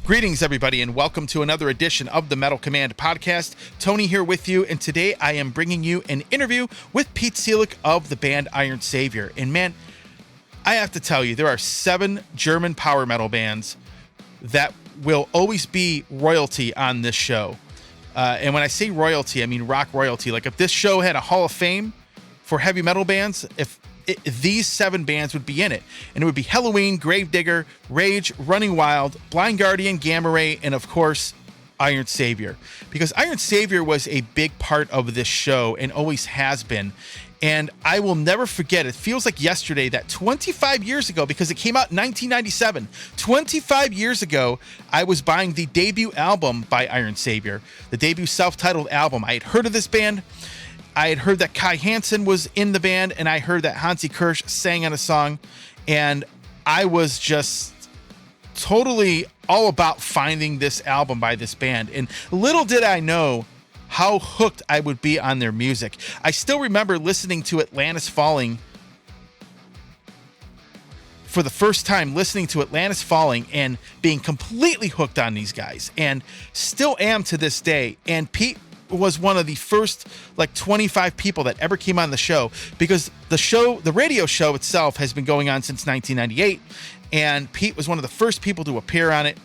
Greetings, everybody, and welcome to another edition of the Metal Command podcast. Tony here with you, and today I am bringing you an interview with Piet Sielck of the band Iron Savior. And man, I have to tell you, there are 7 German power metal bands that will always be royalty on this show. And when I say royalty, I mean rock royalty. Like if this show had a Hall of Fame for heavy metal bands, these 7 bands would be in it. And it would be Helloween, Gravedigger, Rage, Running Wild, Blind Guardian, Gamma Ray, and of course, Iron Savior. Because Iron Savior was a big part of this show and always has been. And I will never forget, it feels like yesterday that 25 years ago, because it came out in 1997, 25 years ago, I was buying the debut album by Iron Savior, the debut self-titled album. I had heard of this band. I had heard that Kai Hansen was in the band, and I heard that Hansi Kirsch sang on a song, and I was just totally all about finding this album by this band. And little did I know how hooked I would be on their music. I still remember listening to Atlantis Falling for the first time, listening to Atlantis Falling and being completely hooked on these guys, and still am to this day. And Pete was one of the first 25 people that ever came on the show, because the radio show itself has been going on since 1998, and Pete was one of the first people to appear on it.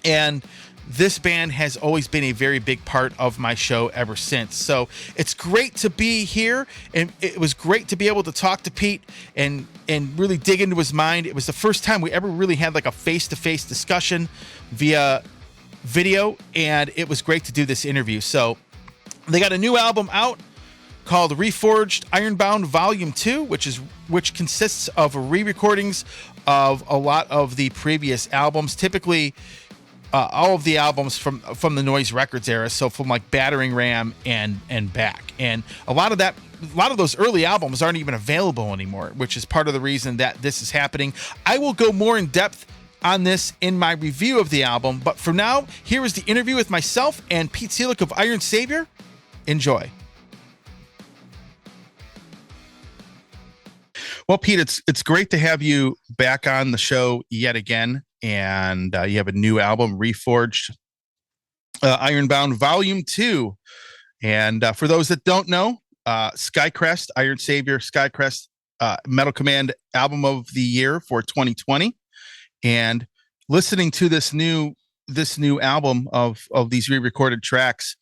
And this band has always been a very big part of my show ever since. So it's great to be here, and it was great to be able to talk to Pete and really dig into his mind. It was the first time we ever really had a face-to-face discussion via video, and it was great to do this interview. So they got a new album out called Reforged Ironbound Volume 2, which consists of re-recordings of a lot of the previous albums, typically all of the albums from the Noise Records era, so from Battering Ram and back. And a lot of those early albums aren't even available anymore, which is part of the reason that this is happening. I will go more in depth on this in my review of the album, but for now, here is the interview with myself and Piet Sielck of Iron Savior. Enjoy. Well, Pete, it's great to have you back on the show yet again, and you have a new album, Reforged Ironbound Volume 2. And for those that don't know, Skycrest, Iron Savior, Skycrest, Metal Command Album of the Year for 2020. And listening to this new album of these re-recorded tracks,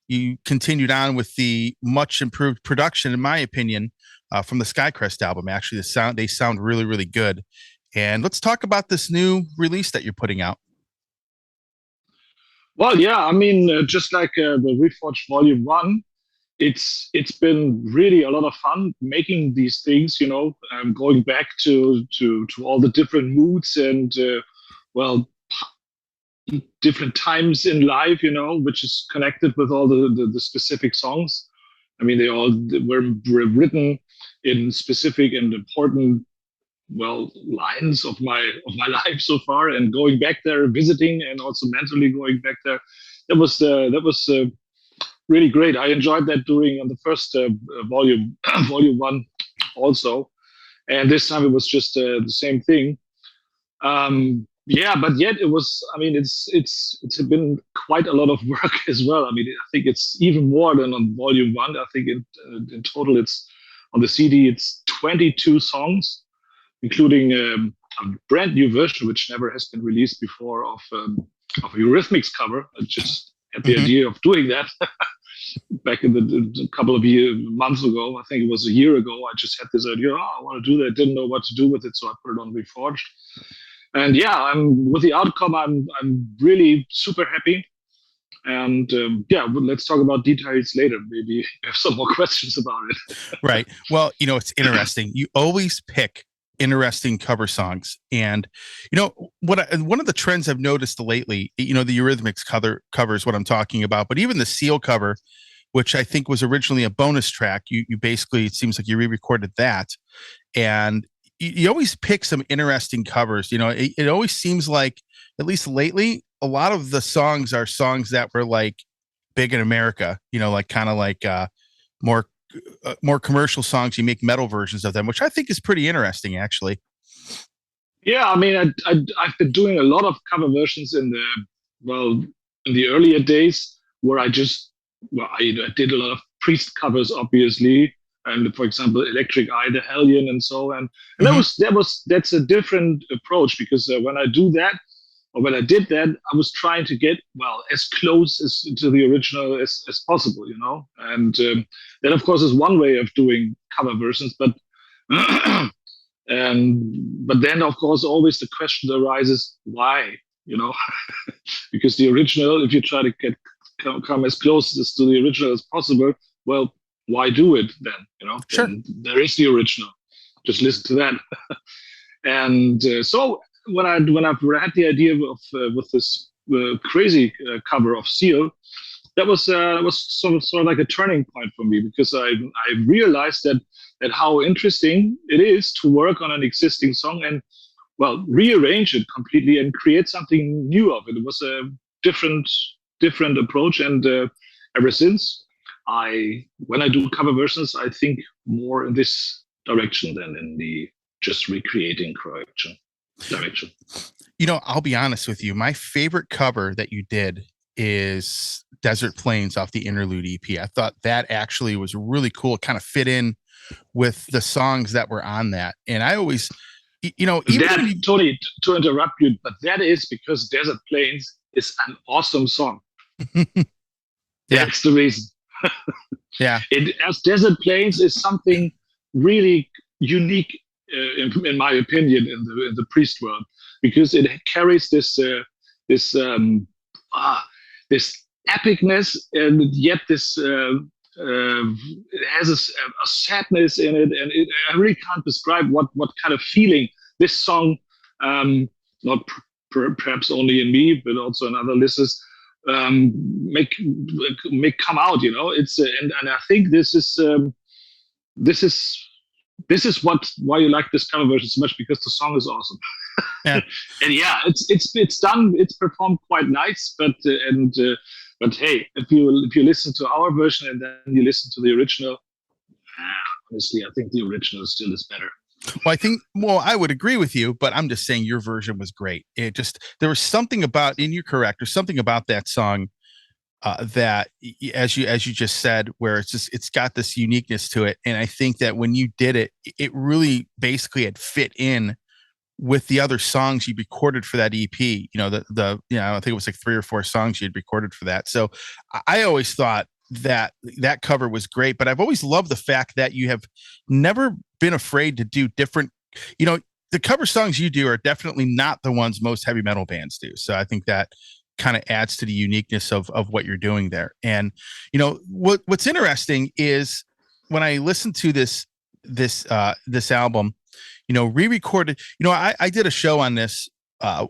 you continued on with the much improved production, in my opinion, from the Skycrest album. Actually, they sound really, really good. And let's talk about this new release that you're putting out. Well, yeah, I mean, just like the Reforged Volume 1, it's been really a lot of fun making these things, going back to all the different moods and, different times in life, which is connected with all the specific songs. I mean, they all were written in specific and important, lines of my life so far, and going back there, visiting, and also mentally going back there. That was really great. I enjoyed that on the first volume 1 also, and this time it was just the same thing. But yet it was. I mean, it's been quite a lot of work as well. I mean, I think it's even more than on volume 1. I think in total, it's on the CD. It's 22 songs, including a brand new version which never has been released before of a Eurythmics cover. I just had the idea of doing that back in a couple of months ago. I think it was a year ago. I just had this idea. I want to do that. Didn't know what to do with it, so I put it on Reforged. And yeah, with the outcome, I'm really super happy. And let's talk about details later. Maybe you have some more questions about it. Right. Well, it's interesting. You always pick interesting cover songs, and one of the trends I've noticed lately, the Eurythmics cover is what I'm talking about, but even the Seal cover, which I think was originally a bonus track, you basically, it seems like you re-recorded that, and you always pick some interesting covers. It always seems like, at least lately, a lot of the songs are songs that were big in America, more commercial songs. You make metal versions of them, which I think is pretty interesting, actually. Yeah, I mean, I've been doing a lot of cover versions well, in the earlier days where I did a lot of Priest covers, obviously, and for example, Electric Eye, the Hellion, and so on. And Hmm. that's a different approach because when I do that, or when I did that, I was trying to get as close as to the original as possible, you know. And that, of course, is one way of doing cover versions, but but then, of course, always the question arises, why? You know, because the original, if you try to come as close as to the original as possible, well, why do it then? You know, Sure. then there is the original. Just listen to that. And so when I've had the idea of with this crazy cover of Seal, that was sort of like a turning point for me because I realized that how interesting it is to work on an existing song and rearrange it completely and create something new of it. It was a different different approach, and ever since I when I do cover versions, I think more in this direction than in the just recreating direction. I'll be honest with you. My favorite cover that you did is Desert Plains off the Interlude EP. I thought that actually was really cool. It kind of fit in with the songs that were on that. And I always, even That when you, Tony, to interrupt you, but that is because Desert Plains is an awesome song. yeah, That's the reason. yeah, It as Desert Plains is something really unique, in my opinion, in the priest world, because it carries this this epicness, and yet this it has a sadness in it, and I really can't describe what kind of feeling this song, not perhaps only in me, but also in other listeners, um, make make come out. You know, it's and I think this is this is why you like this cover version so much, because the song is awesome. yeah. And yeah, it's done, it's performed quite nice, but hey, if you listen to our version and then you listen to the original, honestly, I think the original still is better. Well, I would agree with you, but I'm just saying your version was great. There was something about, and you're correct, there's something about that song that, as you just said, where it's got this uniqueness to it. And I think that when you did it, it really basically had fit in with the other songs you recorded for that EP. I think it was like 3 or 4 songs you had recorded for that. So I always thought that cover was great, but I've always loved the fact that you have never been afraid to do different, the cover songs you do are definitely not the ones most heavy metal bands do. So I think that kind of adds to the uniqueness of what you're doing there. And what's interesting is when I listen to this album, re-recorded, I did a show on this.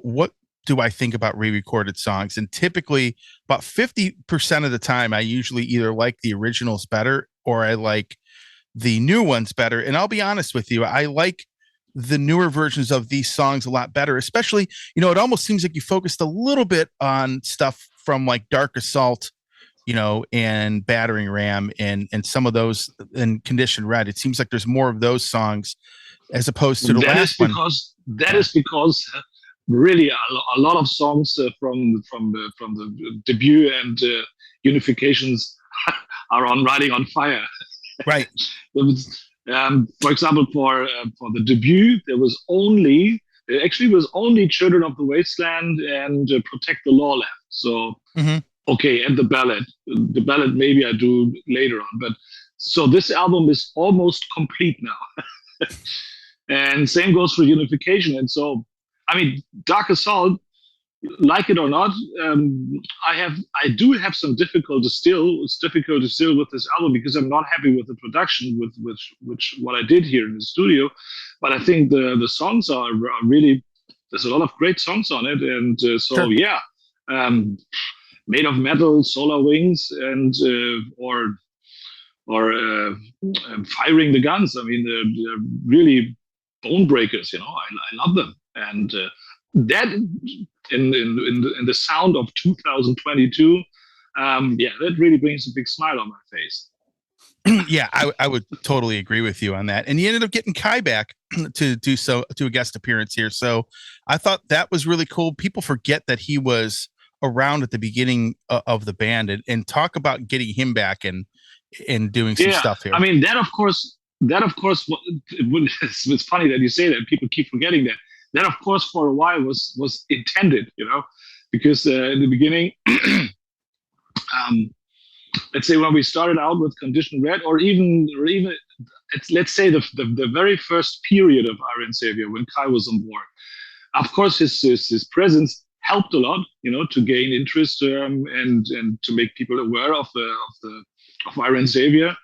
What do I think about re-recorded songs? And typically about 50% of the time, I usually either like the originals better or I like the new ones better. And I'll be honest with you, I like the newer versions of these songs a lot better, especially, it almost seems like you focused a little bit on stuff from like Dark Assault, and Battering Ram and some of those in Condition Red. It seems like there's more of those songs as opposed to the That is last one. because that Yeah. is because really a lot of songs from the debut and unifications are on Riding on Fire. Right. For example, for the debut, there actually was only Children of the Wasteland and Protect the Lawland. So Mm-hmm. okay, and the ballad maybe I do later on, but so this album is almost complete now. And same goes for Unification. And so, I mean, Dark Assault, like it or not, I do have some difficulty still. It's difficult still with this album because I'm not happy with the production, with which what I did here in the studio. But I think the songs are really, there's a lot of great songs on it, and so Sure. yeah, um, Made of Metal, Solar Wings, and or Firing the Guns. I mean, they're really bone breakers. You know, I love them, and that in the sound of 2022, yeah, that really brings a big smile on my face. Yeah, I would totally agree with you on that. And you ended up getting Kai back to do a guest appearance here. So I thought that was really cool. People forget that he was around at the beginning of the band, and talk about getting him back and doing some Yeah, stuff here. I mean it's funny that you say that. People keep forgetting that. That of course for a while was intended, because in the beginning, um, let's say when we started out with Condition Red, or even let's say the very first period of Iron Savior when Kai was on board. Of course, his presence helped a lot, to gain interest, and to make people aware of Iron Savior.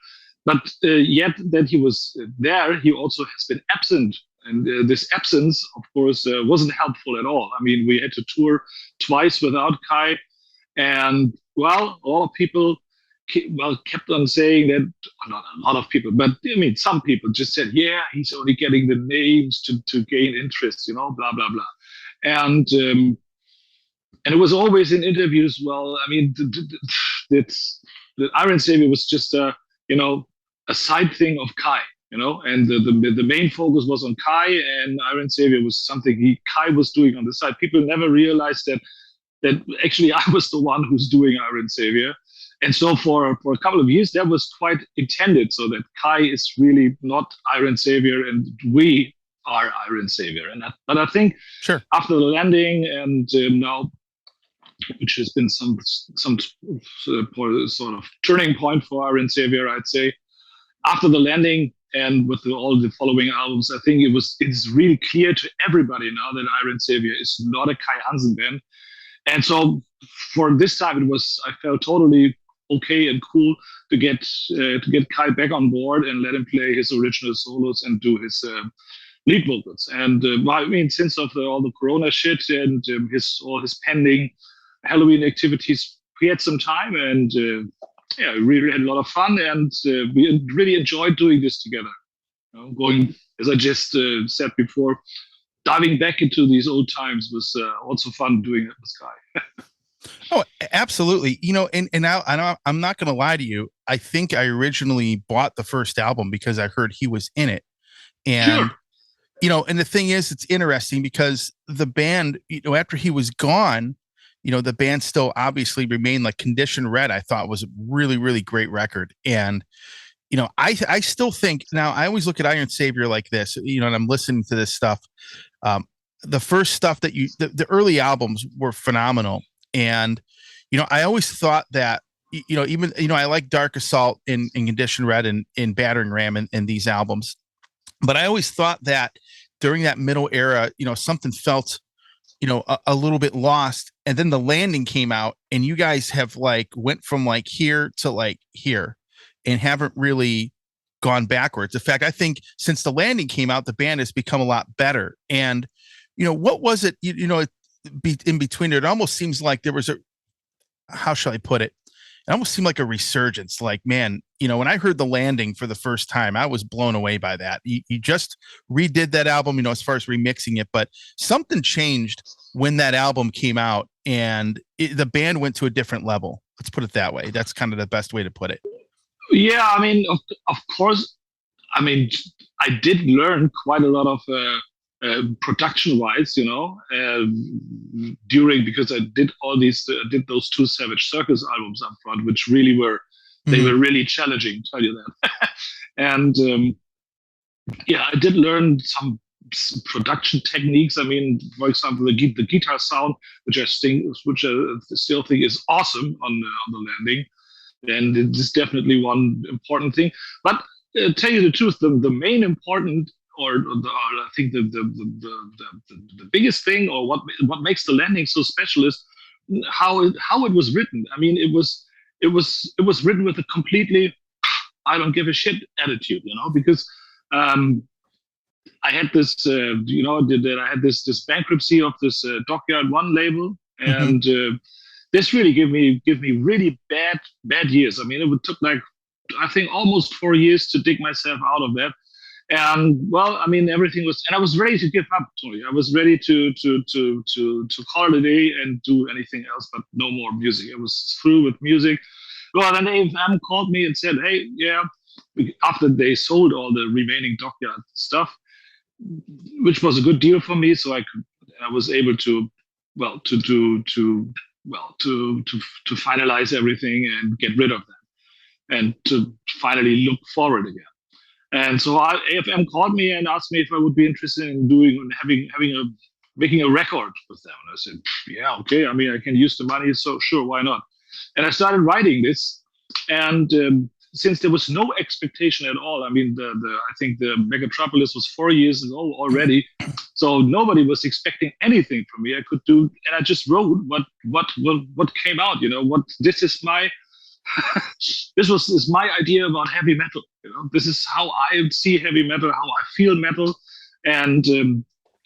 But yet that he was there, he also has been absent. And this absence, of course, wasn't helpful at all. I mean, we had to tour twice without Kai. And, well, a lot of people kept on saying that, not a lot of people, but I mean, some people just said, yeah, he's only getting the names to gain interest, blah, blah, blah. And it was always in interviews, well, I mean, the Iron Savior was just a side thing of Kai, and the main focus was on Kai, and Iron Savior was something Kai was doing on the side. People never realized that actually I was the one who's doing Iron Savior. And so for a couple of years, that was quite intended, so that Kai is really not Iron Savior and we are Iron Savior. But I think sure, after the landing and now, which has been some sort of turning point for Iron Savior, I'd say, after the landing and with all the following albums, I think it's really clear to everybody now that Iron Savior is not a Kai Hansen band. And so for this time, I felt totally okay and cool to get Kai back on board and let him play his original solos and do his lead vocals. And I mean, since of all the Corona shit and all his pending Halloween activities, we had some time, and yeah, we really had a lot of fun, and we really enjoyed doing this together. Going, as I just said before, diving back into these old times was also fun doing it with Kai. Oh, absolutely. And now I'm not going to lie to you. I think I originally bought the first album because I heard he was in it. And, Sure. And the thing is, it's interesting because the band, after he was gone, the band still obviously remained. Like Condition Red, I thought was a really, really great record. And, I still think now I always look at Iron Savior like this, and I'm listening to this stuff. The first stuff that the early albums were phenomenal. And, I always thought that, even, I like Dark Assault in Condition Red and in Battering Ram and these albums. But I always thought that during that middle era, something felt, a little bit lost. And then the landing came out and you guys have went from here to here and haven't really gone backwards. In fact, I think since the landing came out, the band has become a lot better. And, what was it, in between it almost seems like there was how shall I put it? It almost seemed like a resurgence. Like, man, when I heard the landing for the first time, I was blown away by that. You just redid that album, as far as remixing it, but something changed when that album came out and the band went to a different level. Let's put it that way. That's kind of the best way to put it. Yeah, I mean, of course, I mean, I did learn quite a lot of production-wise, because I did did those two Savage Circus albums up front, which really were really challenging, tell you that. And yeah, I did learn some production techniques. I mean, for example, the guitar sound, which I still think is awesome on the landing. And it's definitely one important thing. But tell you the truth, the main important, or I think the biggest thing, or what makes the landing so special is how it was written. I mean, it was written with a completely I don't give a shit attitude, because I had this, I had this bankruptcy of this Dockyard One label, and this really gave me really bad years. I mean, it took I think almost 4 years to dig myself out of that. And well, I mean, everything was, and I was ready to give up, Tony. I was ready to call it a day and do anything else, but no more music. I was through with music. Well, then AFM called me and said, "Hey, yeah," after they sold all the remaining Dockyard stuff, which was a good deal for me. So I was able to, well, to finalize everything and get rid of them, and to finally look forward again. And so AFM called me and asked me if I would be interested in making a record with them. And I said, yeah, okay. I mean, I can use the money, so sure, why not? And I started writing this, and since there was no expectation at all, I mean, I think the Megatropolis was 4 years ago already, so nobody was expecting anything from me. I could do, and I just wrote what came out. You know, what this is my is my idea about heavy metal. You know, this is how I see heavy metal, how I feel metal, and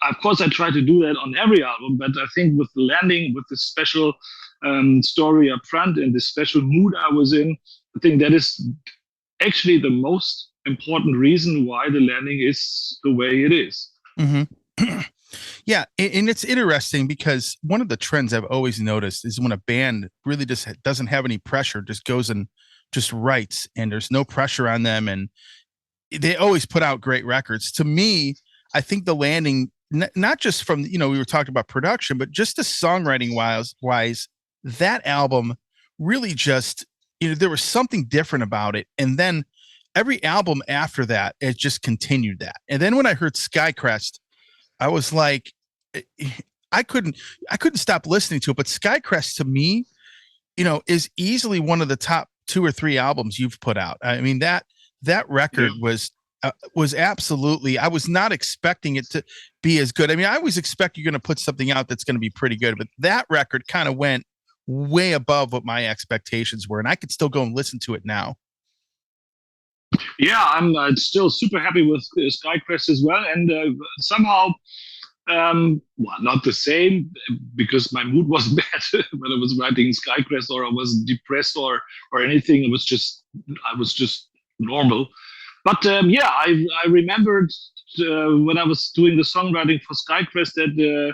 of course I try to do that on every album. But I think with the landing, with the special story up front and the special mood I was in, I think that is actually the most important reason why the landing is the way it is. Mm-hmm. Yeah, and it's interesting because one of the trends I've always noticed is when a band really just doesn't have any pressure, just goes and just writes, and there's no pressure on them, and they always put out great records. To me, I think the landing, not just from, we were talking about production, but just the songwriting wise, that album really just, there was something different about it. And then every album after that, it just continued that. And then when I heard Skycrest, I was like, I couldn't stop listening to it. But Skycrest to me, is easily one of the top 2 or 3 albums you've put out. I mean, that record was absolutely, I was not expecting it to be as good. I mean, I always expect you're going to put something out that's going to be pretty good, but that record kind of went way above what my expectations were, and I could still go and listen to it now. Yeah, I'm still super happy with Skycrest as well, and somehow, not the same, because my mood wasn't bad when I was writing Skycrest, or I wasn't depressed or anything. I was just normal. But I remembered when I was doing the songwriting for Skycrest that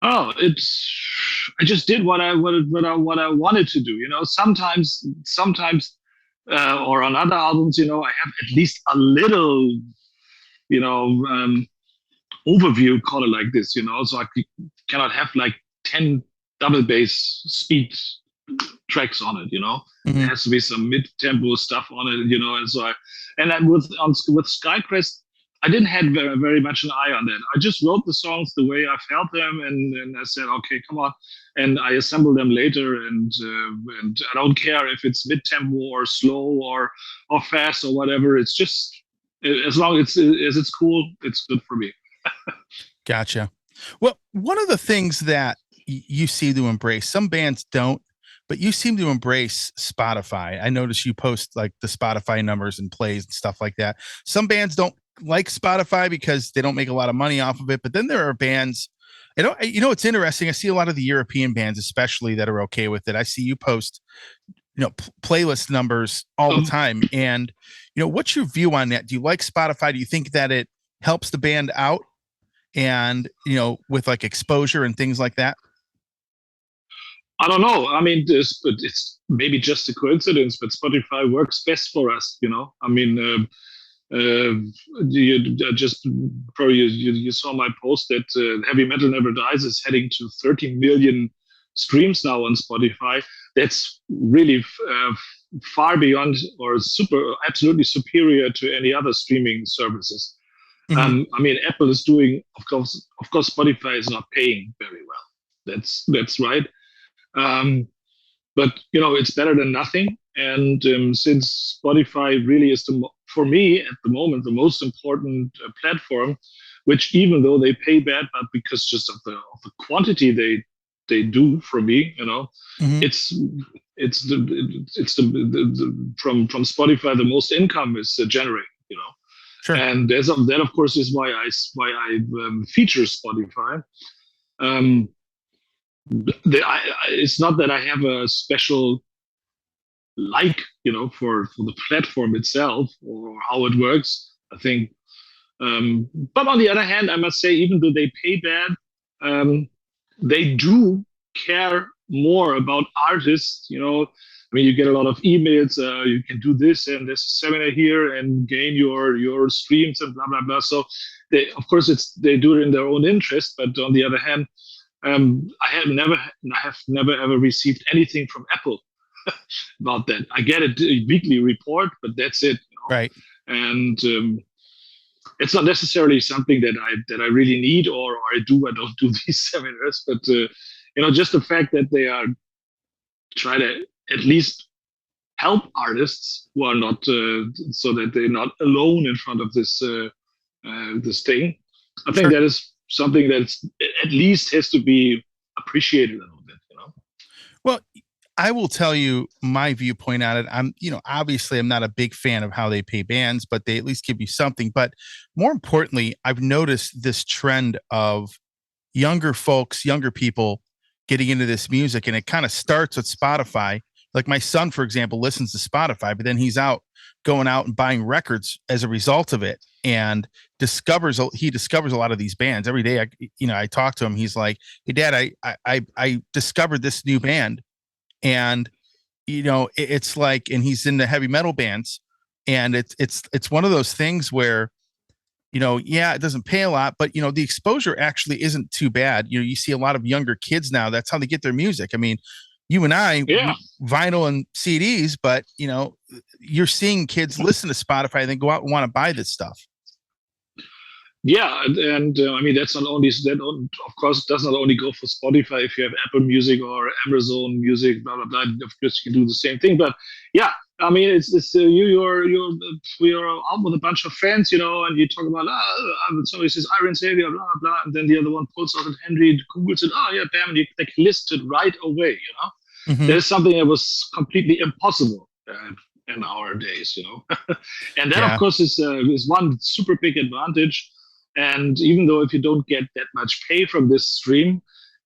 I just did what I wanted to do. Sometimes or on other albums, I have at least a little, overview, call it like this, so I cannot have like 10 double bass speed tracks on it. Mm-hmm. There has to be some mid-tempo stuff on it, and so with Skycrest, I didn't have very, very much an eye on that. I just wrote the songs the way I felt them, and I said, okay, come on, and I assembled them later, and I don't care if it's mid-tempo or slow or fast or whatever. It's just, as long as it's cool, it's good for me. Gotcha. Well, one of the things that you seem to embrace, some bands don't, but you seem to embrace Spotify. I notice you post like the Spotify numbers and plays and stuff like that. Some bands don't like Spotify because they don't make a lot of money off of it. But then there are bands, it's interesting. I see a lot of the European bands, especially, that are okay with it. I see you post, playlist numbers all the time. And, what's your view on that? Do you like Spotify? Do you think that it helps the band out and, with like exposure and things like that? I don't know. I mean, it's maybe just a coincidence, but Spotify works best for us. I mean, you just probably you saw my post that Heavy Metal Never Dies is heading to 30 million streams now on Spotify. That's really far beyond, or absolutely superior to any other streaming services. Mm-hmm. I mean, Apple is doing, of course, Spotify is not paying very well. That's right. But it's better than nothing. And since Spotify really is for me at the moment, the most important platform, which even though they pay bad, but because just of the quantity they do for me, mm-hmm. it's from Spotify, the most income is generated, Sure. And that of course is why I feature Spotify. It's not that I have a special for the platform itself or how it works. I think, but on the other hand, I must say, even though they pay bad, they do care more about artists. I mean, you get a lot of emails. You can do this, and there's a seminar here, and gain your streams and blah blah blah. So, of course, they do it in their own interest. But on the other hand, I have never ever received anything from Apple about that. I get a weekly report, but that's it. Right. And it's not necessarily something that I really need, or I don't do these seminars. But just the fact that they are try to at least help artists who are not so that they're not alone in front of this this thing. I think that is something that at least has to be appreciated a little bit. Well, I will tell you my viewpoint on it. Obviously I'm not a big fan of how they pay bands, but they at least give you something. But more importantly, I've noticed this trend of younger folks, younger people getting into this music, and it kind of starts with Spotify. Like my son, for example, listens to Spotify, but then he's going out and buying records as a result of it, and discovers a lot of these bands every day. I talk to him. He's like, "Hey, Dad, I discovered this new band," and it's like, and he's in the heavy metal bands, and it's one of those things where, it doesn't pay a lot, but the exposure actually isn't too bad. You see a lot of younger kids now. That's how they get their music. I mean, you and I, vinyl and CDs, but you're seeing kids listen to Spotify and then go out and want to buy this stuff. Yeah, and I mean that's not only that. Of course, it does not only go for Spotify. If you have Apple Music or Amazon Music, blah blah blah, of course you can do the same thing. But yeah, I mean it's you're out with a bunch of friends, and you talk about somebody says Iron Savior, blah blah, and then the other one pulls out and Henry Googles it. Oh yeah, damn, and you like list it right away. Mm-hmm. There's something that was completely impossible in our days, and that of course is one super big advantage. And even though if you don't get that much pay from this stream,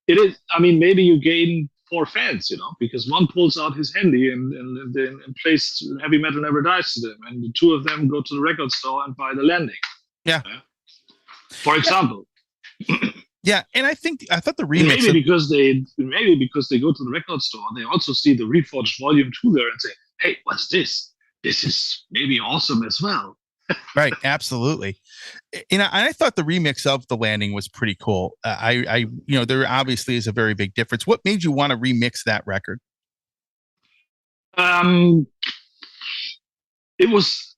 it is, I mean, maybe you gain 4 fans, because one pulls out his handy and plays Heavy Metal Never Dies to them, and the 2 of them go to the record store and buy the landing. Yeah. For example. Yeah, and I thought the remix maybe because they go to the record store, they also see the Reforged Volume 2 there and say, "Hey, what's this? This is maybe awesome as well." Right, absolutely. And I thought the remix of The Landing was pretty cool. There obviously is a very big difference. What made you want to remix that record? It was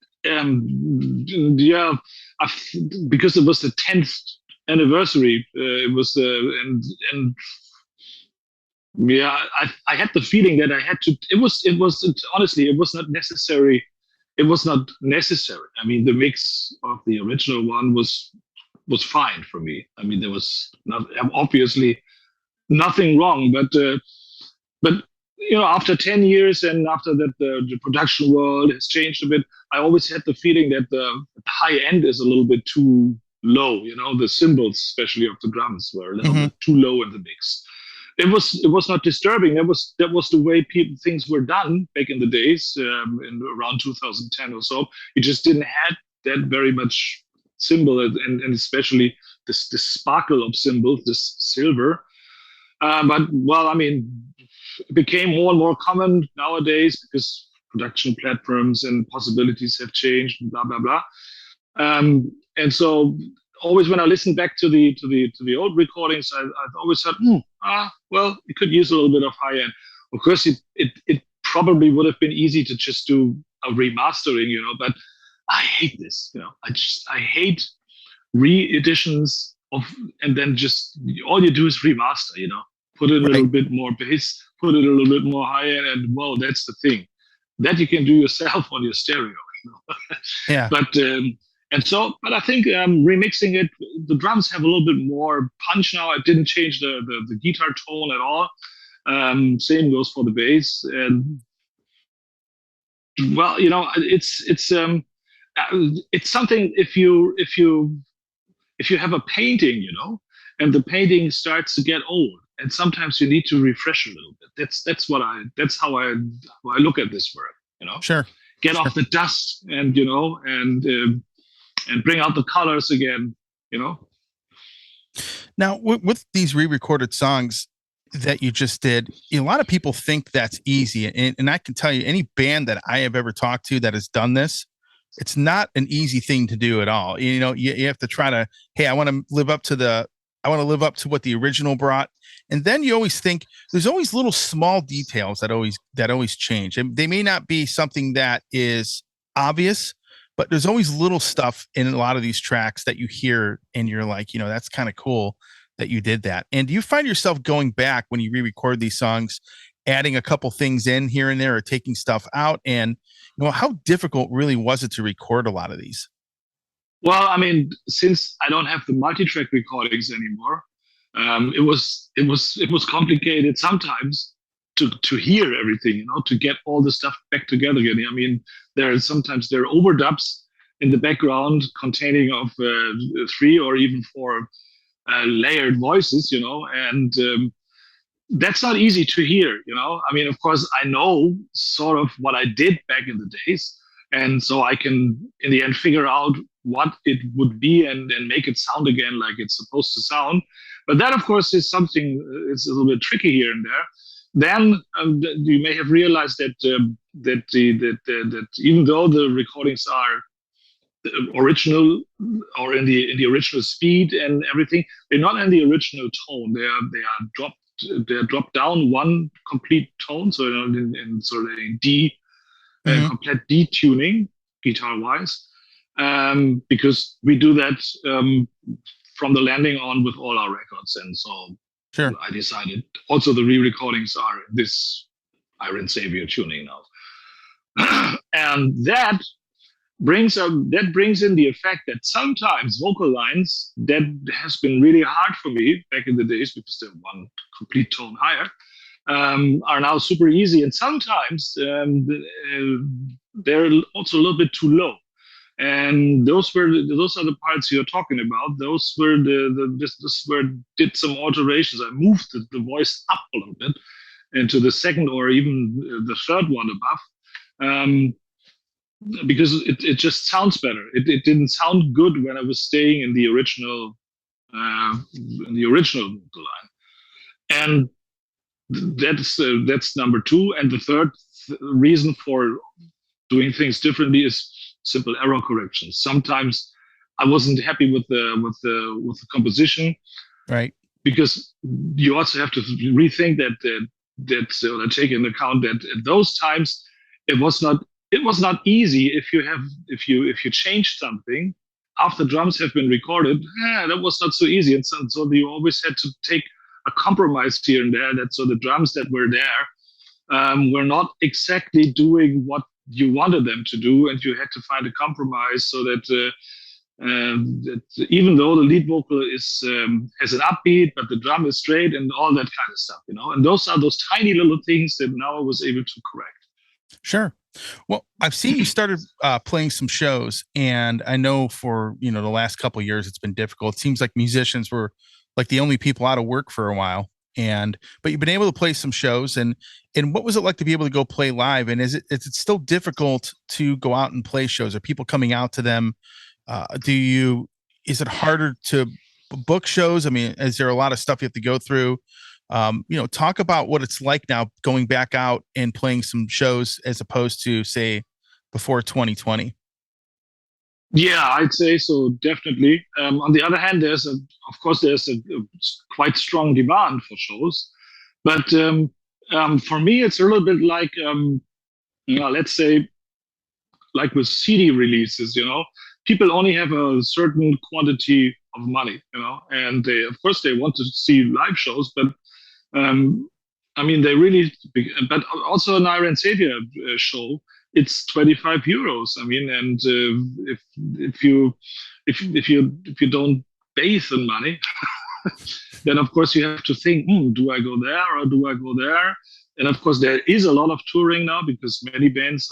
because it was the 10th anniversary. It was I had the feeling that I had to. Honestly, it was not necessary. It was not necessary. I mean, the mix of the original one was fine for me. I mean, there was obviously nothing wrong, but after 10 years and after that, the production world has changed a bit. I always had the feeling that the high end is a little bit too low. The cymbals, especially of the drums, were a little bit too low in the mix. It was not disturbing. That was the way things were done back in the days, in around 2010 or so. You just didn't have that very much cymbal, and especially this sparkle of cymbals, this silver. But I mean, it became more and more common nowadays because production platforms and possibilities have changed, and blah blah blah. And so, always when I listen back to the old recordings, I've always thought, well, it could use a little bit of high end. Of course, it probably would have been easy to just do a remastering, but I hate this. I hate re-editions and then just all you do is remaster. Put it a little bit more bass, put it a little bit more high end, and well, that's the thing that you can do yourself on your stereo. Yeah, but I think remixing it, the drums have a little bit more punch now. It didn't change the guitar tone at all. Same goes for the bass. And well, it's something if you have a painting, and the painting starts to get old, and sometimes you need to refresh a little bit. That's how I look at this work. Sure. Get off the dust and and bring out the colors again. Now with these re-recorded songs, that you just did, a lot of people think that's easy. And I can tell you, any band that I have ever talked to that has done this, it's not an easy thing to do at all. You have to try to, hey, I want to live up to what the original brought. And then you always think there's always little small details that always change. And they may not be something that is obvious, but there's always little stuff in a lot of these tracks that you hear and you're like, that's kind of cool that you did that. And do you find yourself going back when you re-record these songs, adding a couple things in here and there or taking stuff out? And how difficult really was it to record a lot of these? Well, I mean, since I don't have the multi-track recordings anymore, it was complicated sometimes to hear everything, to get all the stuff back together again. I mean, there are overdubs in the background containing of three or even four layered voices, and that's not easy to hear. I mean, of course, I know sort of what I did back in the days, and so I can, in the end, figure out what it would be and make it sound again like it's supposed to sound. But that, of course, is something. It's a little bit tricky here and there. Then you may have realized that even though the recordings are original or in the original speed and everything, they're not in the original tone. They're dropped down one complete tone, so in sort of a D, complete D tuning guitar wise, because we do that from the landing on with all our records, and so Sure. I decided also the re-recordings are this Iron Savior tuning now, and that brings in the effect that sometimes vocal lines that has been really hard for me back in the days because they're one complete tone higher, are now super easy, and sometimes they're also a little bit too low. And those are the parts you're talking about. Those were this where I did some alterations. I moved the voice up a little bit into the second or even the third one above. Because it just sounds better. It didn't sound good when I was staying in the original line, and that's number two. And the third reason for doing things differently is simple error corrections. Sometimes I wasn't happy with the composition, Right. because you also have to rethink that take into account that at those times it was not easy if you change something after drums have been recorded. That was not so easy, and so you always had to take a compromise here and there. That so the drums that were there were not exactly doing what you wanted them to do, and you had to find a compromise so that even though the lead vocal has an upbeat, but the drum is straight and all that kind of stuff, And those are those tiny little things that now I was able to correct. Sure. Well, I've seen you started playing some shows, and I know for the last couple of years it's been difficult. It seems like musicians were like the only people out of work for a while, but you've been able to play some shows. And what was it like to be able to go play live? And is it still difficult to go out and play shows? Are people coming out to them? Is it harder to book shows? I mean, is there a lot of stuff you have to go through? Talk about what it's like now going back out and playing some shows as opposed to, say, before 2020. Yeah, I'd say so, definitely. On the other hand, there's a quite strong demand for shows, but for me, it's a little bit like, let's say, like with CD releases. People only have a certain quantity of money, and of course they want to see live shows, but I mean, but also an Iron Savior show, it's 25 euros. I mean, and if you don't bathe in money, then of course you have to think, do I go there or do I go there? And of course, there is a lot of touring now because many bands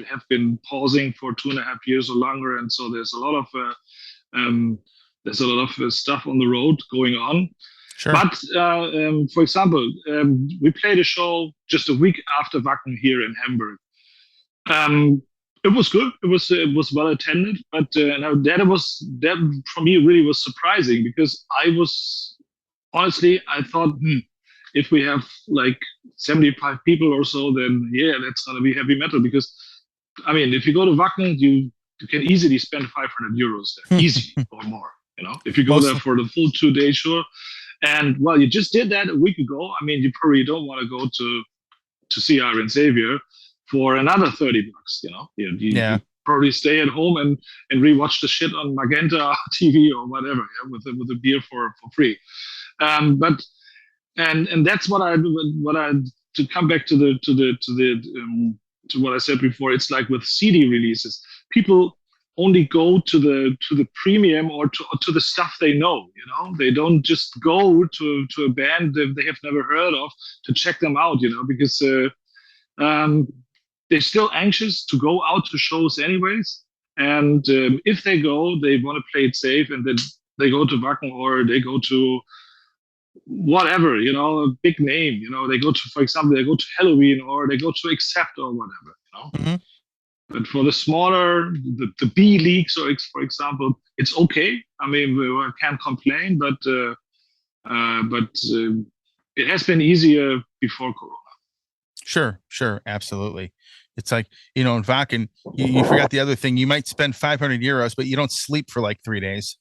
have been pausing for 2.5 years or longer, and so there's a lot of stuff on the road going on. Sure. But for example, we played a show just a week after Wacken here in Hamburg. It was good. It was well attended, but that for me really was surprising because I thought if we have like 75 people or so, then yeah, that's gonna be heavy metal. Because I mean, if you go to Wacken, you can easily spend 500 euros there, easy or more. If you go there Mostly. for the full 2 day show, and well, you just did that a week ago. I mean, you probably don't want to go to see Iron Savior for another 30 bucks. You probably stay at home and rewatch the shit on Magenta TV or whatever, with a beer for free. But and that's what I to come back to what I said before. It's like with CD releases, people only go to the premium or to the stuff they know. They don't just go to a band that they have never heard of to check them out. Because um, they're still anxious to go out to shows anyways. And if they go, they want to play it safe, and then they go to Wacken or they go to whatever, a big name. They go to, for example, they go to Halloween or they go to Accept or whatever. Mm-hmm. But for the smaller, the B leagues, or for example, it's okay. I mean, we can't complain, but it has been easier before Corona. Sure, absolutely. It's like, in Wacken, you forgot the other thing. You might spend 500 euros, but you don't sleep for like 3 days.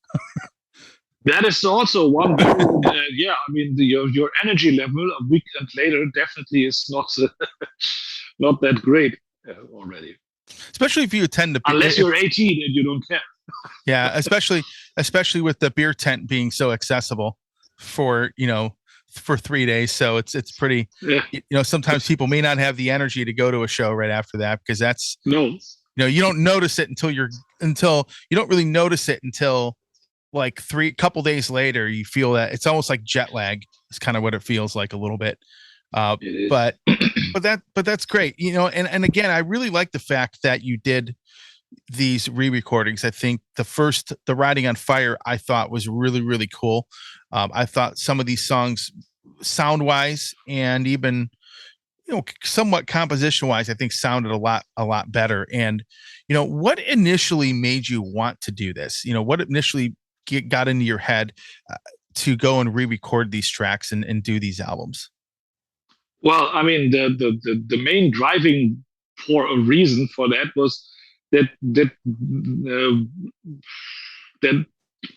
That is also one. Yeah, I mean, your energy level a week and later definitely is not that great already. Especially if you attend unless you're 18 and you don't care. Yeah, especially with the beer tent being so accessible for 3 days. So it's pretty. Yeah. Sometimes people may not have the energy to go to a show right after that, because that's no. You don't notice it until you don't really notice it until like couple days later. You feel that it's almost like jet lag. It's kind of what it feels like a little bit. But that's great. And again, I really like the fact that you did these re-recordings. I think the Riding on Fire, I thought was really, really cool. I thought some of these songs, sound wise and even somewhat composition wise, I think sounded a lot better. And what initially made you want to do this? What initially got into your head to go and re-record these tracks and do these albums? Well, I mean, the main driving reason for that was that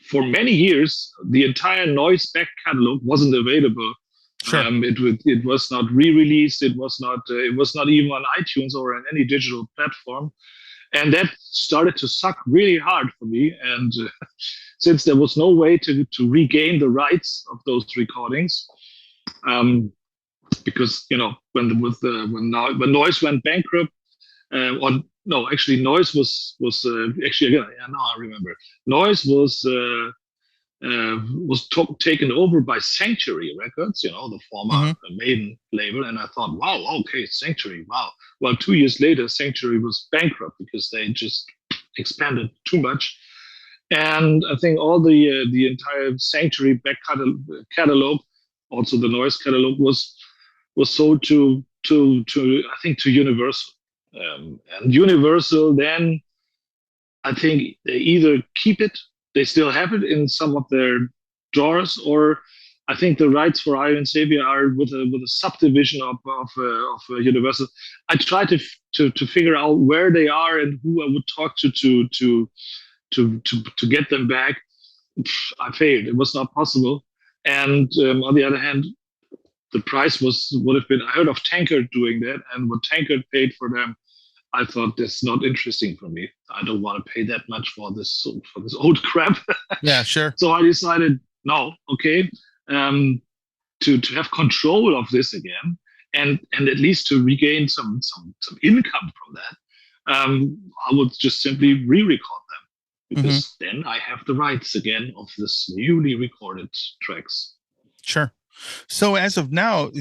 for many years the entire Noise back catalog wasn't available. Sure. It was not re-released. It was not even on iTunes or on any digital platform, and that started to suck really hard for me. And since there was no way to regain the rights of those recordings, because when Noise went bankrupt, actually Noise was now I remember. Noise was taken over by Sanctuary Records, the former Maiden label, and I thought, wow, okay, Sanctuary, wow. Well, 2 years later, Sanctuary was bankrupt because they just expanded too much, and I think all the entire Sanctuary back catalog, also the Noise catalog, was sold to I think to Universal, and Universal then, I think they either keep it, they still have it in some of their drawers, or I think the rights for Iron Savior are with a subdivision of Universal. I tried to figure out where they are and who I would talk to get them back. I failed. It was not possible. And on the other hand, the price would have been. I heard of Tankard doing that, and what Tankard paid for them, I thought that's not interesting for me. I don't want to pay that much for this old crap. Yeah, sure. So I decided, no, okay, to have control of this again, and at least to regain some income from that, I would just simply re-record them, because then I have the rights again of this newly recorded tracks. Sure. So as of now,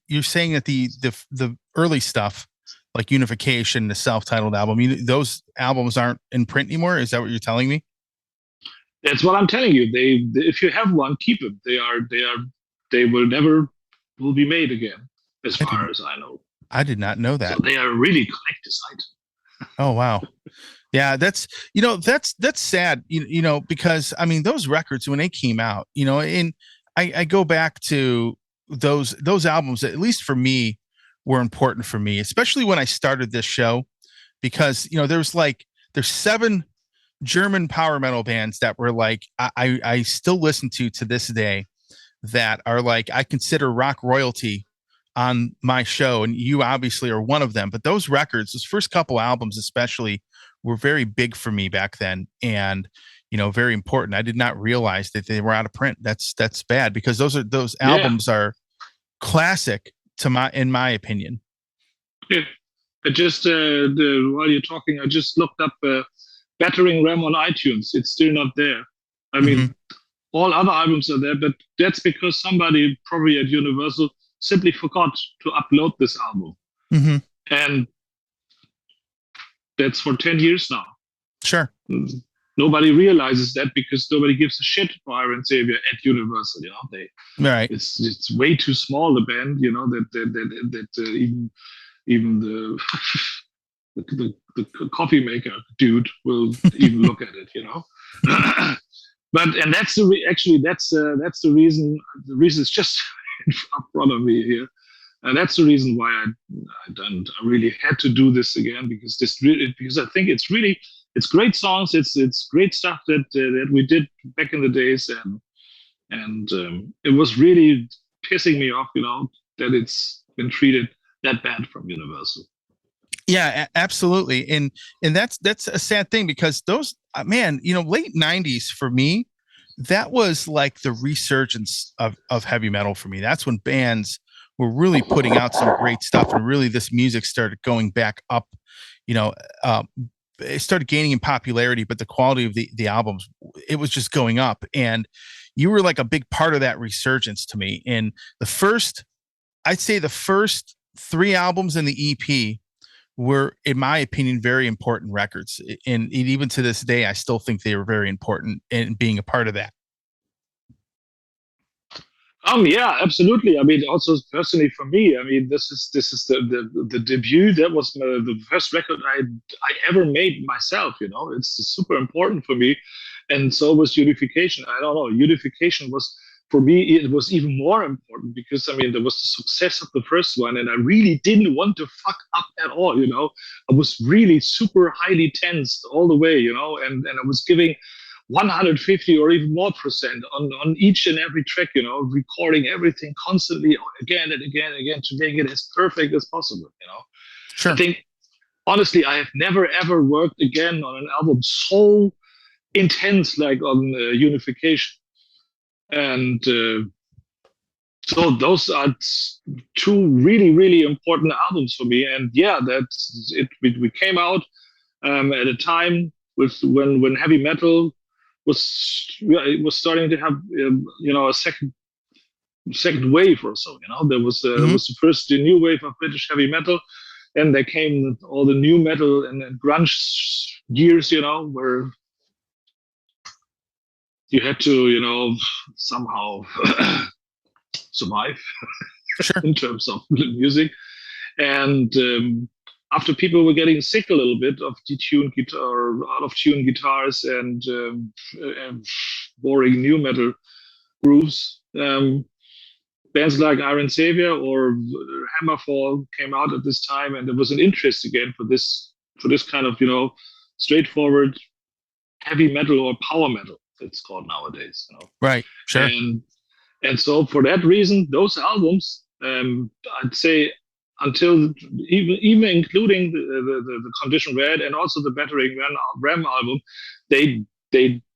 you're saying that the early stuff, like Unification, the self-titled album, those albums aren't in print anymore. Is that what you're telling me? That's what I'm telling you. If you have one, keep them. They will never be made again, as far as I know. I did not know that. So they are really collector's items. Oh wow. Yeah, that's sad. Because I mean, those records when they came out, and I go back to those albums, at least for me, were important for me, especially when I started this show, because there's 7 German power metal bands that were like I still listen to this day, that are like I consider rock royalty on my show, and you obviously are one of them. But those records, those first couple albums especially, were very big for me back then, and very important. I did not realize that they were out of print. That's bad, because those albums are classic in my opinion. Yeah. While you're talking, I just looked up Battering Ram on iTunes. It's still not there. I mean, all other albums are there, but that's because somebody probably at Universal simply forgot to upload this album. And that's for 10 years now. Sure. Nobody realizes that, because nobody gives a shit for Iron Savior at Universal. Right. It's way too small, the band. That even the coffee maker dude will even look at it. And that's that's the reason. The reason is just in front of me here. And that's the reason why I really had to do this again, because I think it's great songs. It's great stuff that we did back in the days, and it was really pissing me off, that it's been treated that bad from Universal. Yeah, absolutely. And that's a sad thing, because those, man, late 90s for me, that was like the resurgence of heavy metal for me. That's when bands were really putting out some great stuff, and really this music started going back up. It started gaining in popularity, but the quality of the albums, it was just going up. And you were like a big part of that resurgence to me. And I'd say the first 3 albums in the EP were, in my opinion, very important records. And even to this day, I still think they were very important in being a part of that. Yeah, absolutely. I mean, also personally for me, I mean, this is the debut. That was the first record I ever made myself. It's super important for me, and so was Unification. I don't know. Unification was, for me, it was even more important, because I mean, there was the success of the first one, and I really didn't want to fuck up at all. I was really super highly tensed all the way. And I was giving 150 or even more percent on each and every track, recording everything constantly again and again and again to make it as perfect as possible. Sure. I think, honestly, I have never ever worked again on an album so intense like on Unification. And so those are 2 really, really important albums for me. And yeah, that's it. We came out at a time when heavy metal was starting to have a second wave or so. There was was the first new wave of British heavy metal, and there came all the new metal and grunge years, where you had to somehow survive. Sure. In terms of music. And after people were getting sick a little bit of detuned guitar, out of tune guitars, and boring new metal grooves, bands like Iron Savior or Hammerfall came out at this time, and there was an interest again for this kind of straightforward heavy metal, or power metal, it's called nowadays. Right. Sure. And so for that reason, those albums, I'd say, until even including the Condition Red and also the Battering Ram album, they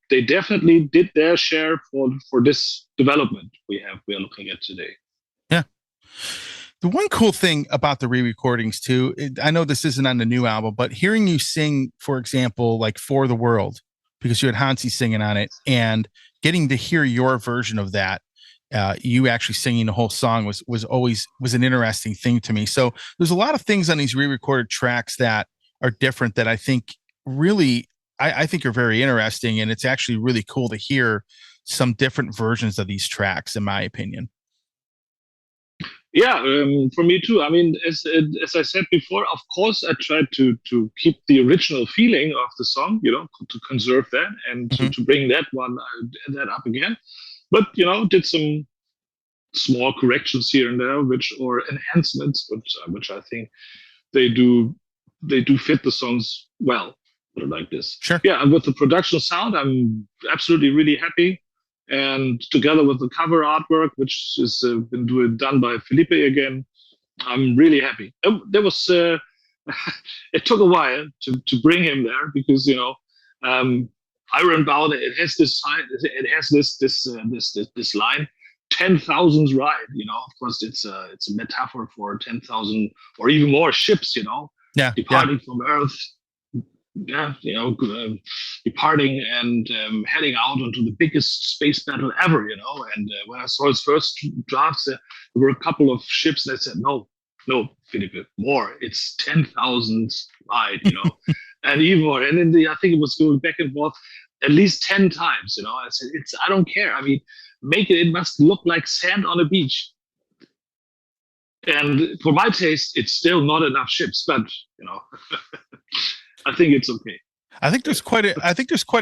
definitely did their share for this development we are looking at today. Yeah. The one cool thing about the re-recordings too, I know this isn't on the new album, but hearing you sing, for example, like For the World, because you had Hansi singing on it, and getting to hear your version of that, you actually singing the whole song was always an interesting thing to me. So there's a lot of things on these re-recorded tracks that are different that I think really, I think are very interesting. And it's actually really cool to hear some different versions of these tracks, in my opinion. Yeah, for me too. I mean, as I said before, of course, I tried to keep the original feeling of the song, to conserve that, and to bring that up again. But did some small corrections here and there, or enhancements, which I think they do fit the songs well. Put it like this. Sure. Yeah, and with the production sound, I'm absolutely really happy. And together with the cover artwork, which is done by Felipe again, I'm really happy. There was it took a while to bring him there because Ironbound, it has this line, 10,000 ride. Of course, it's a metaphor for 10,000 or even more ships. Yeah. Departing from Earth. Yeah, departing and heading out onto the biggest space battle ever. And when I saw his first drafts, there were a couple of ships that said, no, Philippe, more. It's 10,000 wide, and even more. And then I think it was going back and forth at least 10 times. I said, I don't care. I mean, it must look like sand on a beach. And for my taste, it's still not enough ships, but I think it's okay. I think there's quite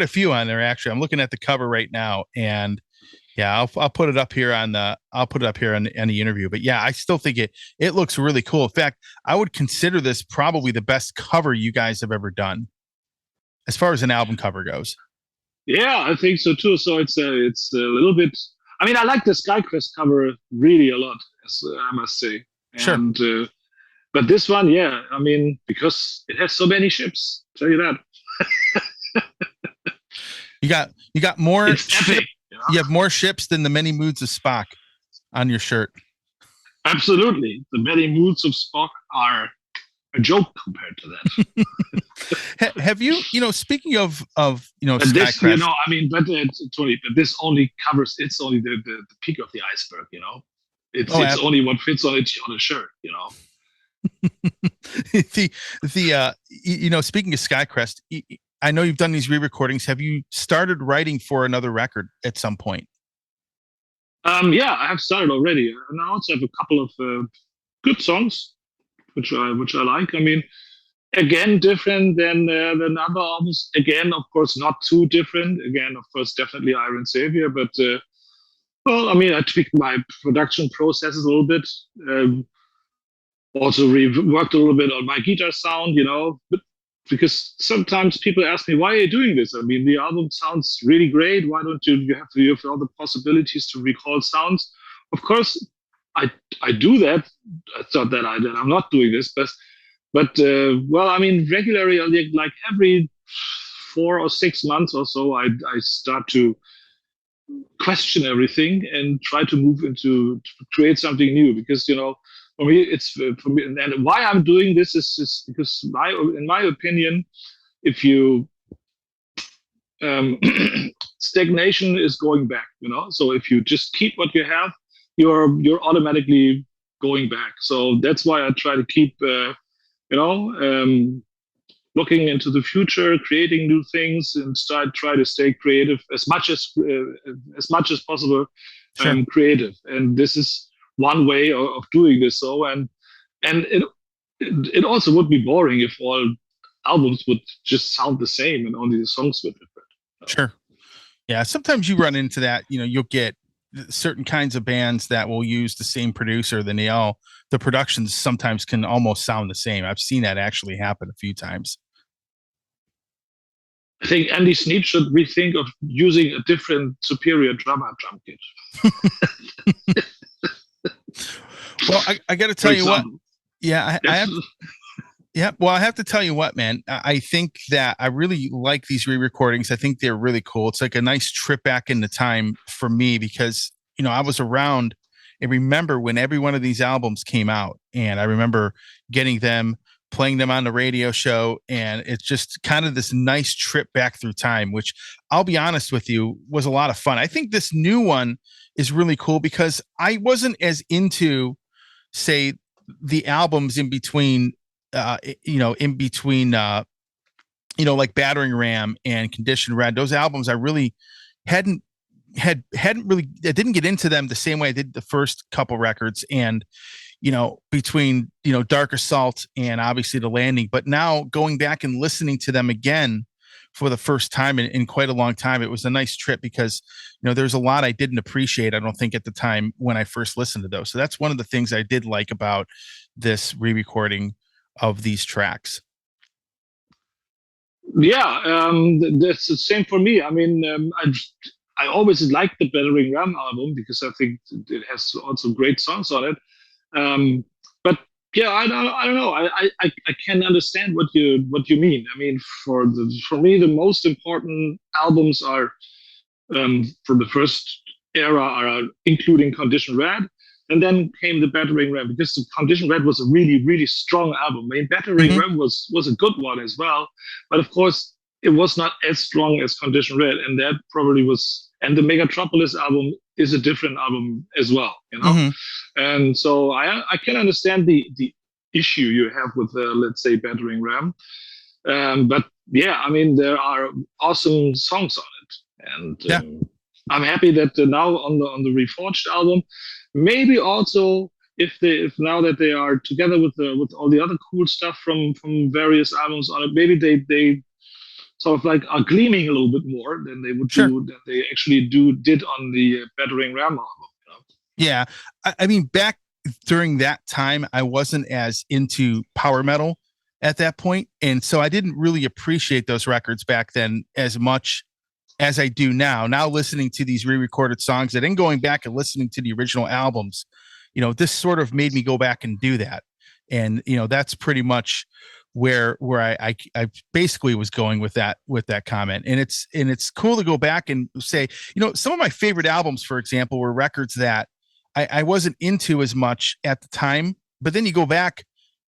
a few on there. Actually, I'm looking at the cover right now, and yeah, I'll put it up here on the interview. But yeah, I still think it looks really cool. In fact, I would consider this probably the best cover you guys have ever done, as far as an album cover goes. Yeah, I think so too. So it's a little bit. I mean, I like the SkyQuest cover really a lot, I must say. And, sure. But this one, yeah, I mean, because it has so many ships. I'll tell you that. you got more. It's epic. You have more ships than the many moods of Spock on your shirt. Absolutely, the many moods of Spock are a joke compared to that. Have you, speaking of this, I mean, but Tony, but this only covers. It's only the peak of the iceberg. It's only what fits on a shirt. Speaking of SkyCrest, I know you've done these re-recordings. Have you started writing for another record at some point? Yeah, I have started already. Now I have a couple of good songs, which I like. I mean, again, different than other albums. Again, of course, not too different. Again, of course, definitely Iron Savior. But well, I mean, I tweaked my production processes a little bit. Also worked a little bit on my guitar sound, but because sometimes people ask me, why are you doing this? I mean, the album sounds really great. Why don't you have all the possibilities to record sounds? Of course, I do that. It's not that I'm not doing this, but well, I mean, regularly, like every 4 or 6 months or so, I start to question everything and try to move to create something new because, for me, and why I'm doing this is because in my opinion, if you stagnation is going back, so if you just keep what you have, you're automatically going back. So that's why I try to keep, looking into the future, creating new things, and try to stay creative as much as possible. Sure. Creative, and this is one way of doing this. So and it also would be boring if all albums would just sound the same and only the songs were different. Sure. Yeah. Sometimes you run into that. You'll get certain kinds of bands that will use the same producer. Then the productions sometimes can almost sound the same. I've seen that actually happen a few times. I think Andy Sneap should rethink of using a different superior drum kit. Well, I got to tell you what. Yeah, I have. Yeah, well, I have to tell you what, man. I think that I really like these re-recordings. I think they're really cool. It's like a nice trip back into time for me because I was around and remember when every one of these albums came out, and I remember getting them, playing them on the radio show, and it's just kind of this nice trip back through time, which I'll be honest with you was a lot of fun. I think this new one is really cool because I wasn't as into, say, the albums in between, like Battering Ram and Condition Red. Those albums I really hadn't really, I didn't get into them the same way I did the first couple records. And between, Dark Assault and obviously The Landing, but now going back and listening to them again for the first time in quite a long time. It was a nice trip because, there's a lot I didn't appreciate, I don't think, at the time when I first listened to those. So that's one of the things I did like about this re-recording of these tracks. Yeah, that's the same for me. I mean, I always liked the Battering Ram album because I think it has also great songs on it. But yeah, I don't know. I can understand what you mean. I mean, for me, the most important albums are from the first era are including Condition Red. And then came the Battering Ram because the Condition Red was a really, really strong album. I mean, Battering Ram was a good one as well. But of course, it was not as strong as Condition Red. And that probably was, and the Megatropolis album is a different album as well, And so I can understand the issue you have with, let's say, Battering Ram. But yeah, I mean, there are awesome songs on it. And I'm happy that now on the Reforged album, maybe also if now that they are together with all the other cool stuff from various albums on it, maybe they sort of like are gleaming a little bit more than they would do than they actually did on the Battering Ram album. Yeah, I mean, back during that time, I wasn't as into power metal at that point, and so I didn't really appreciate those records back then as much as I do now. Now listening to these re-recorded songs and then going back and listening to the original albums, this sort of made me go back and do that. And, that's pretty much where I basically was going with that comment. And it's cool to go back and say, some of my favorite albums, for example, were records that I wasn't into as much at the time, but then you go back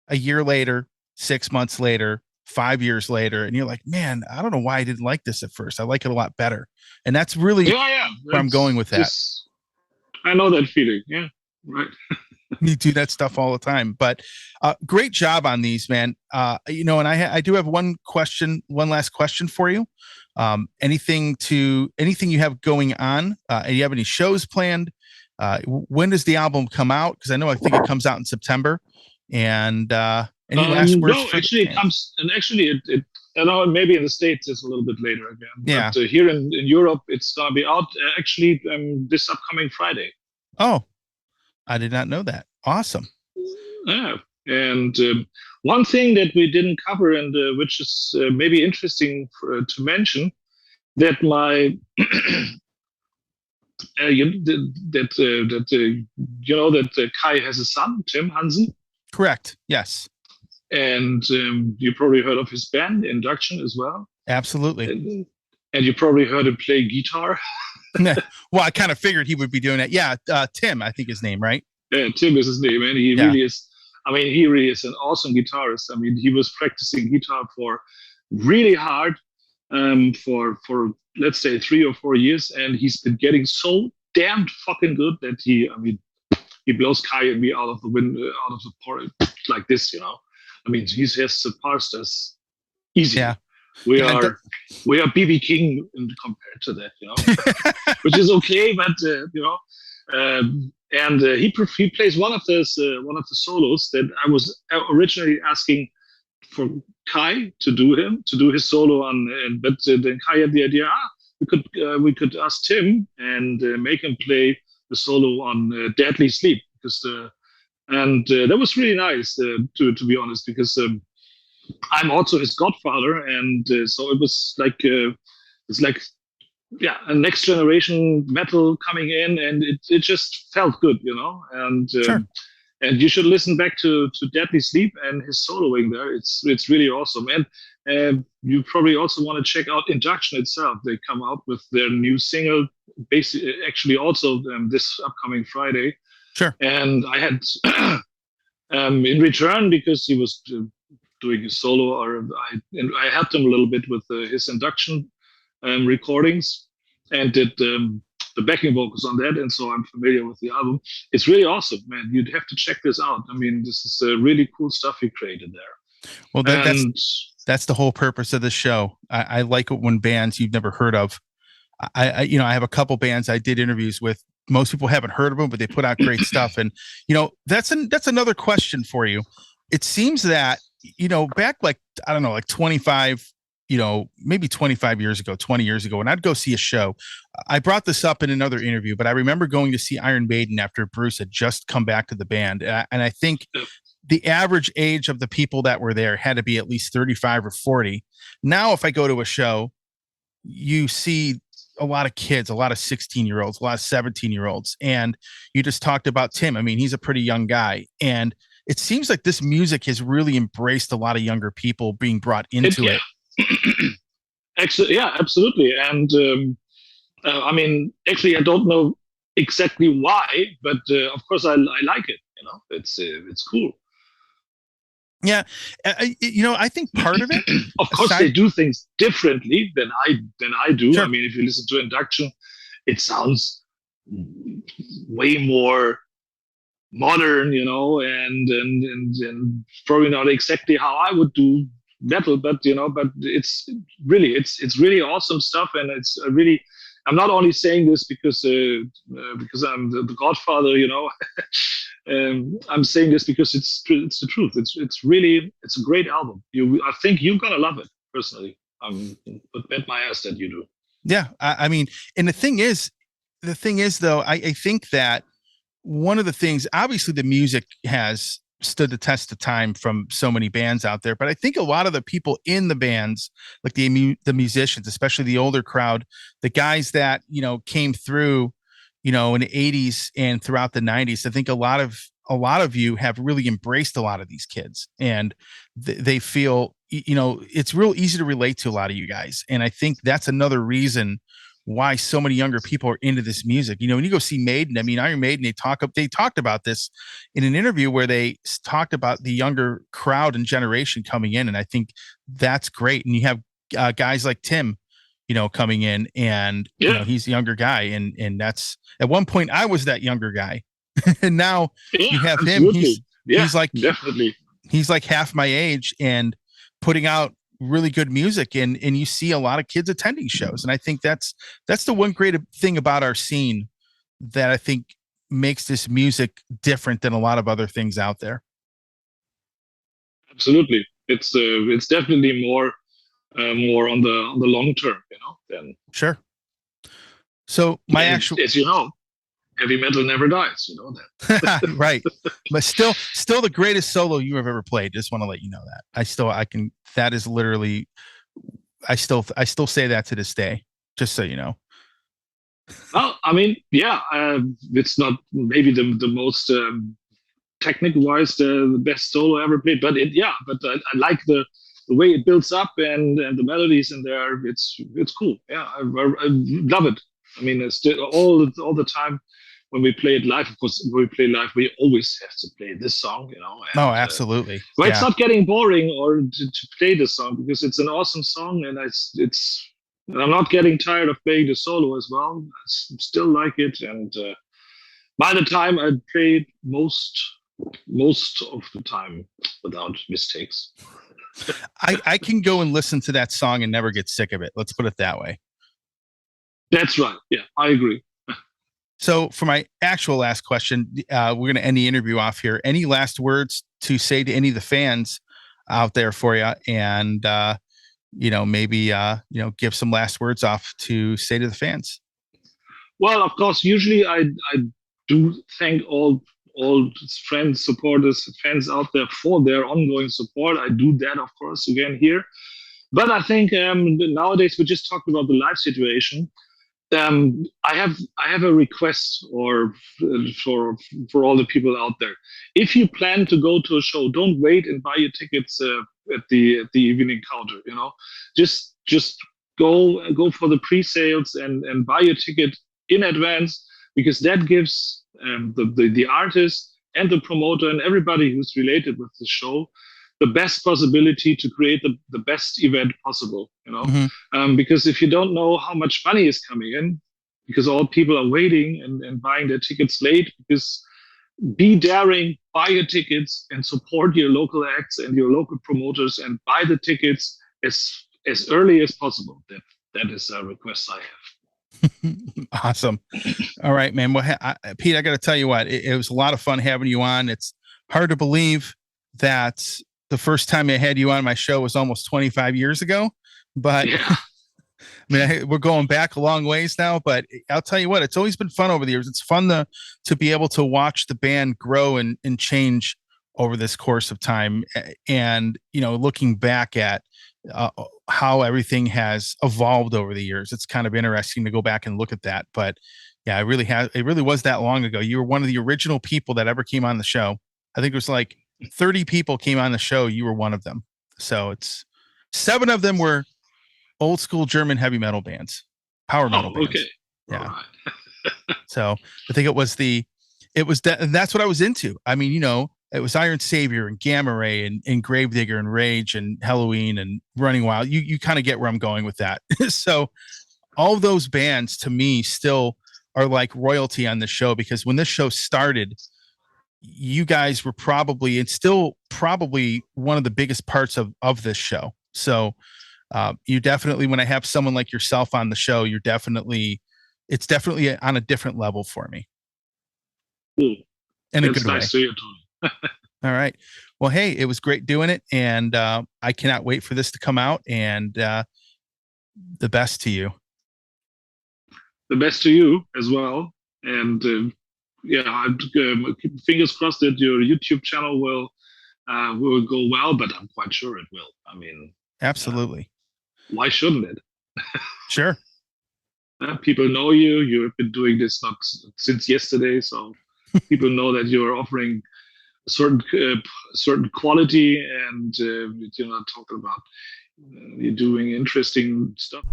a year later, 6 months later, 5 years later, and you're like, man, I don't know why I didn't like this at first. I like it a lot better. And that's really where I'm going with that. I know that feeling. Yeah, right. You do that stuff all the time, but great job on these, man. And I do have one last question for you. Anything you have going on? Do you have any shows planned? When does the album come out? Because I think it comes out in September. And any last words? No, actually, it comes, and actually, it I know maybe in the States it's a little bit later again. Yeah. But here in Europe, it's gonna be out actually this upcoming Friday. Oh, I did not know that. Awesome. Yeah, and one thing that we didn't cover, and which is maybe interesting to mention, that my that Kai has a son, Tim Hansen. Correct. Yes. And you probably heard of his band, Induction, as well. Absolutely. And you probably heard him play guitar. Well, I kind of figured he would be doing that. Yeah, Tim, I think his name, right? Yeah, Tim is his name, and he really is. I mean, he really is an awesome guitarist. I mean, he was practicing guitar for really hard for let's say 3 or 4 years, and he's been getting so damn fucking good that he blows Kai and me out of the window, out of the port like this, I mean, he has surpassed us easy. Yeah. We are BB King compared to that, which is okay, but he plays one of the solos that I was originally asking for Kai to do his solo on, but then Kai had the idea, we could ask Tim and make him play the solo on Deadly Sleep, because that was really nice to be honest, because I'm also his godfather, and so it was like it's like a next generation metal coming in, and it just felt good, and sure. And you should listen back to Deadly Sleep and his soloing there. It's really awesome. And you probably also want to check out Induction itself. They come out with their new single, basically, actually also this upcoming Friday. Sure. And I had, in return, because he was doing his solo, I helped him a little bit with his Induction recordings, and did the backing vocals on that, and so I'm familiar with the album. It's really awesome, man. You'd have to check this out. I mean, this is really cool stuff he created there. Well, that's the whole purpose of the show. I like it when bands you've never heard of. I have a couple bands I did interviews with. Most people haven't heard of them, but they put out great stuff. And that's another question for you. It seems that back like 25 maybe 25 years ago, 20 years ago, when I'd go see a show. I brought this up in another interview, but I remember going to see Iron Maiden after Bruce had just come back to the band. And I think the average age of the people that were there had to be at least 35 or 40. Now, if I go to a show, you see a lot of kids, a lot of 16-year-olds, a lot of 17-year-olds. And you just talked about Tim. I mean, he's a pretty young guy. And it seems like this music has really embraced a lot of younger people being brought into it. Actually, yeah, absolutely. And I mean, actually, I don't know exactly why, but of course, I like it. It's cool. Yeah, I think part of it. Of course, they do things differently than I do. Sure. I mean, if you listen to Induction, it sounds way more modern, and probably not exactly how I would do metal, but it's really awesome stuff, and it's really. I'm not only saying this because I'm the Godfather, I'm saying this because it's the truth. It's a great album. I think you're gonna love it personally. But bet my ass that you do. Yeah, I mean, and the thing is though, I think that one of the things, obviously, the music has stood the test of time from so many bands out there, but I think a lot of the people in the bands, like the musicians, especially the older crowd, the guys that came through in the 80s and throughout the 90s, I think a lot of you have really embraced a lot of these kids, and they feel it's real easy to relate to a lot of you guys. And I think that's another reason why so many younger people are into this music. When you go see Maiden, I mean, Iron Maiden, they talked about this in an interview where they talked about the younger crowd and generation coming in. And I think that's great. And you have guys like Tim, coming in, and he's a younger guy. And that's, at one point I was that younger guy. And now you have absolutely. him. He's like, definitely, he's like half my age and putting out really good music, and you see a lot of kids attending shows. And I think that's the one great thing about our scene that I think makes this music different than a lot of other things out there. Absolutely. It's definitely more on the long term, than sure. So as you know, heavy metal never dies, that. Right. But still the greatest solo you have ever played. Just want to let you know that. That is literally, I still say that to this day, just so you know. Well, I mean, yeah, it's not maybe the most technical wise the best solo ever played, but I like the way it builds up and the melodies in there. It's cool. Yeah, I love it. I mean, it's all the time. When we play it live, of course, when we play live, we always have to play this song, And, absolutely. It's not getting boring or to play this song, because it's an awesome song, and and I'm not getting tired of playing the solo as well. I still like it, and by the time I play it most of the time without mistakes. I can go and listen to that song and never get sick of it. Let's put it that way. That's right. Yeah, I agree. So for my actual last question, we're going to end the interview off here. Any last words to say to any of the fans out there for you? And, maybe, give some last words off to say to the fans. Well, of course, usually I do thank all friends, supporters, fans out there for their ongoing support. I do that, of course, again here. But I think nowadays we just talked about the live situation. I have a request for all the people out there. If you plan to go to a show, don't wait and buy your tickets at the evening counter. Just go for the pre-sales and buy your ticket in advance, because that gives the artist and the promoter and everybody who's related with the show the best possibility to create the best event possible, Mm-hmm. Because if you don't know how much money is coming in, because all people are waiting and buying their tickets late, because be daring, buy your tickets and support your local acts and your local promoters, and buy the tickets as early as possible. That is a request I have. Awesome. All right, man. Well, Pete, I got to tell you what, it was a lot of fun having you on. It's hard to believe that the first time I had you on my show was almost 25 years ago, But Yeah. I mean, we're going back a long ways now, but I'll tell you what, it's always been fun over the years. It's fun to be able to watch the band grow and change over this course of time. And, looking back at uh, how everything has evolved over the years, it's kind of interesting to go back and look at that. But yeah, it really was that long ago. You were one of the original people that ever came on the show. I think it was like 30 people came on the show. You were one of them. So it's 7 of them were old school German heavy metal bands, power metal Oh, okay. bands. All Yeah. right. So I think and that's what I was into. I mean, it was Iron Savior and Gamma Ray and Gravedigger and Rage and Halloween and Running Wild. You kind of get where I'm going with that. So all of those bands to me still are like royalty on the show, because when this show started, you guys were probably and still probably one of the biggest parts of this show. So you definitely, when I have someone like yourself on the show, it's definitely on a different level for me. Cool. In a That's good way. nice to hear, Tony. All right. Well, hey, it was great doing it. And I cannot wait for this to come out, and the best to you. The best to you as well. And yeah, keep fingers crossed that your YouTube channel will go well, but I'm quite sure it will. I mean, Absolutely. Why shouldn't it? Sure. People know you. You've been doing this not since yesterday, so people know that you're offering a certain quality, and you're not talking about you're doing interesting stuff.